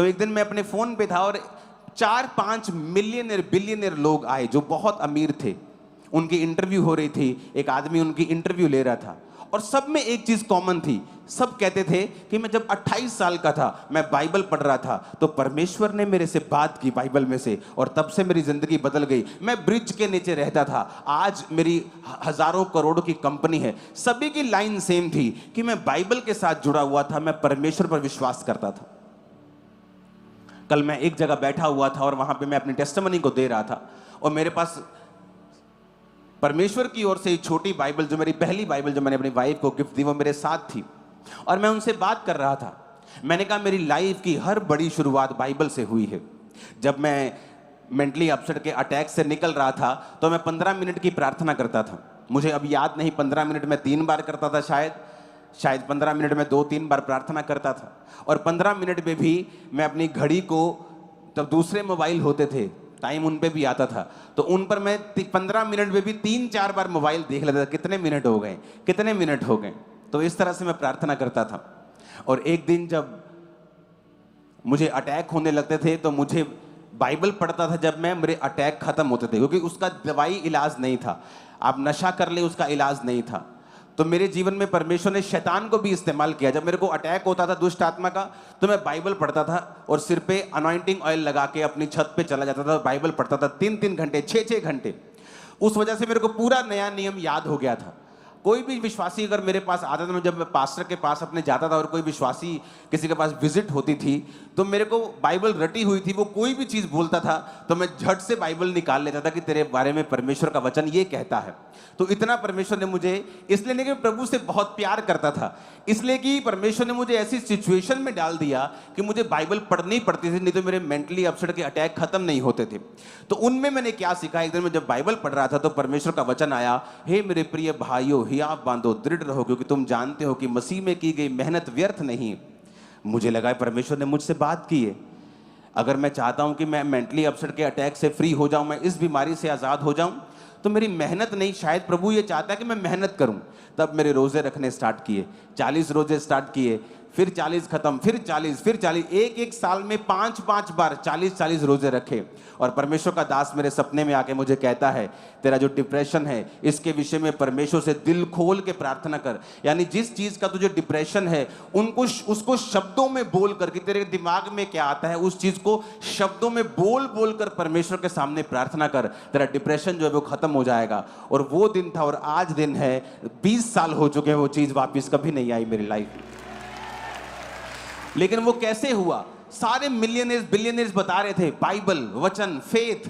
तो एक दिन मैं अपने फोन पे था और 4-5 मिलियनर बिलियनर लोग आए जो बहुत अमीर थे। उनकी इंटरव्यू हो रही थी, एक आदमी उनकी इंटरव्यू ले रहा था और सब में एक चीज कॉमन थी। सब कहते थे कि मैं जब 28 साल का था, मैं बाइबल पढ़ रहा था तो परमेश्वर ने मेरे से बात की बाइबल में से और तब से मेरी जिंदगी बदल गई। मैं ब्रिज के नीचे रहता था, आज मेरी हजारों करोड़ों की कंपनी है। सभी की लाइन सेम थी कि मैं बाइबल के साथ जुड़ा हुआ था, मैं परमेश्वर पर विश्वास करता था। कल मैं एक जगह बैठा हुआ था और वहां पे मैं अपनी टेस्टिमनी को दे रहा था और मेरे पास परमेश्वर की ओर से एक छोटी बाइबल, जो मेरी पहली बाइबल जो मैंने अपनी वाइफ को गिफ्ट दी, वो मेरे साथ थी और मैं उनसे बात कर रहा था। मैंने कहा मेरी लाइफ की हर बड़ी शुरुआत बाइबल से हुई है। जब मैं मेंटली अपसेट के अटैक से निकल रहा था तो मैं 15 मिनट की प्रार्थना करता था। मुझे अब याद नहीं 15 मिनट में 3 बार करता था, शायद 15 मिनट में 2-3 बार प्रार्थना करता था। और 15 मिनट में भी मैं अपनी घड़ी को, तब दूसरे मोबाइल होते थे, टाइम उन पे भी आता था, तो उन पर मैं 15 मिनट में भी 3-4 बार मोबाइल देख लेता था, कितने मिनट हो गए, कितने मिनट हो गए। तो इस तरह से मैं प्रार्थना करता था। और एक दिन जब मुझे अटैक होने लगते थे तो मुझे बाइबल पढ़ता था जब मैं, मेरे अटैक खत्म होते थे, क्योंकि उसका दवाई इलाज नहीं था। आप नशा कर ले, उसका इलाज नहीं था। तो मेरे जीवन में परमेश्वर ने शैतान को भी इस्तेमाल किया। जब मेरे को अटैक होता था दुष्ट आत्मा का, तो मैं बाइबल पढ़ता था और सिर पे अनॉइंटिंग ऑयल लगा के अपनी छत पे चला जाता था, बाइबल पढ़ता था 3-3 घंटे, 6-6 घंटे। उस वजह से मेरे को पूरा नया नियम याद हो गया था। कोई भी विश्वासी अगर मेरे पास आता था, जब मैं पास्टर के पास अपने जाता था और कोई विश्वासी किसी के पास विजिट होती थी, तो मेरे को बाइबल रटी हुई थी, वो कोई भी चीज़ बोलता था तो मैं झट से बाइबल निकाल लेता था कि तेरे बारे में परमेश्वर का वचन ये कहता है। तो इतना परमेश्वर ने मुझे, इसलिए नहीं कि प्रभु से बहुत प्यार करता था, इसलिए कि परमेश्वर ने मुझे ऐसी सिचुएशन में डाल दिया कि मुझे बाइबल पढ़नी पड़ती थी, नहीं तो मेरे मेंटली अपसेट के अटैक खत्म नहीं होते थे। तो उनमें मैंने क्या सीखा, एक दिन मैं जब बाइबल पढ़ रहा था तो परमेश्वर का वचन आया, हे मेरे प्रिय भाइयों, हियाव बांधो, दृढ़ रहो, क्योंकि तुम जानते हो कि मसीह में की गई मेहनत व्यर्थ नहीं। मुझे लगा परमेश्वर ने मुझसे बात की है। अगर मैं चाहता हूं कि मैं मेंटली अपसेट के अटैक से फ्री हो जाऊं, मैं इस बीमारी से आजाद हो जाऊं, तो मेरी मेहनत नहीं, शायद प्रभु ये चाहता है कि मैं मेहनत करूं। तब मेरे रोजे रखने स्टार्ट किए, 40 रोजे स्टार्ट किए, फिर 40 खत्म, फिर 40, फिर 40, एक साल में 5-5 बार 40-40 रोजे रखे। और परमेश्वर का दास मेरे सपने में आके मुझे कहता है, तेरा जो डिप्रेशन है इसके विषय में परमेश्वर से दिल खोल के प्रार्थना कर। यानी जिस चीज का तुझे डिप्रेशन है उसको शब्दों में बोल कर, कि तेरे दिमाग में क्या आता है उस चीज को शब्दों में बोल बोल कर परमेश्वर के सामने प्रार्थना कर, तेरा डिप्रेशन जो है वो खत्म हो जाएगा। और वो दिन था और आज दिन है, 20 साल हो चुके हैं, वो चीज वापिस कभी नहीं आई मेरी लाइफ में। लेकिन वो कैसे हुआ? सारे मिलियनर्स बिलियनर्स बता रहे थे, बाइबल, वचन, फेथ,